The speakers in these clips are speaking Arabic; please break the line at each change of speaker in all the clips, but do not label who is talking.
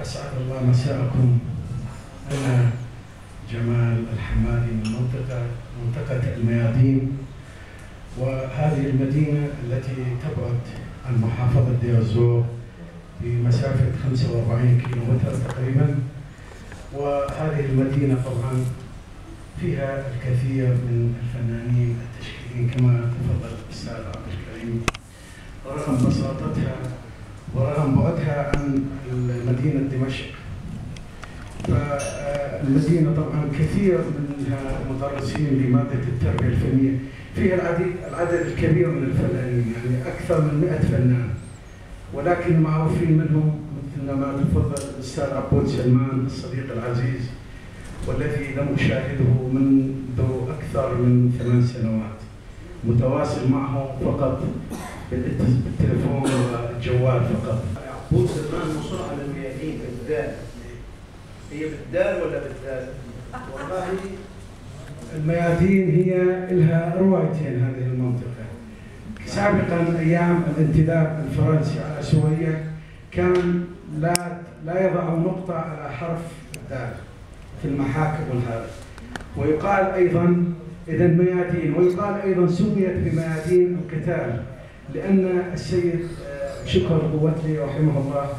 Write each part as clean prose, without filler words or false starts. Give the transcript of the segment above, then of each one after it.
أسعد الله مساءكم. أنا جمال الحمادي من منطقة الميادين، وهذه المدينة التي تبعد عن محافظة دير الزور بمسافة 45 كيلومتر تقريبا. وهذه المدينة طبعا فيها الكثير من الفنانين التشكيليين كما تفضل الأستاذ عبد الكريم، ورغم بساطتها ورغم بعدها عن مدينة دمشق، فالمدينة طبعا كثير منها مدرسين لمادة التربية الفنية، فيها العدد الكبير من الفنانين، يعني أكثر من 100 فنان، ولكن معروفين منهم مثل ما تفضل الأستاذ عبود سلمان الصديق العزيز، والذي لم أشاهده منذ أكثر من 8 سنوات، متواصل معه فقط بالتليفون والجوال فقط.
عبود سلمان مصر على الميادين بالدال، هي بالدال ولا بالدال؟
والله الميادين هي لها روايتين. هذه المنطقة سابقا أيام الانتداب الفرنسي على سوريا كان لا يضع نقطة على حرف الدال في المحاكم والهذا، ويقال أيضا إذا ميادين، ويقال أيضا سميت بميادين القتال لأن السيد شكر قوتلي رحمه الله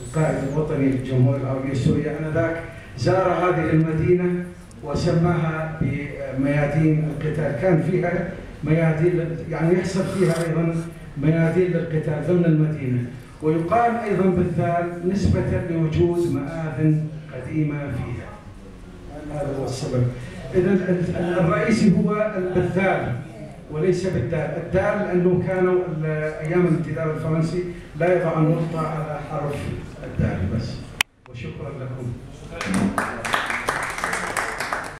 القائد الوطني للجمهورية العربية السورية آنذاك زار هذه المدينة وسماها بميادين القتال. كان فيها ميادين، يعني يحصل فيها أيضا ميادين للقتال ضمن المدينة، ويقال أيضا بالذال نسبة لوجود مآذن قديمة فيها. هذا هو السبب. إذا الرئيسي هو بالذال وليس بالدال. الدال لأنه كانوا أيام الانتداب الفرنسي لا يضع النقطة على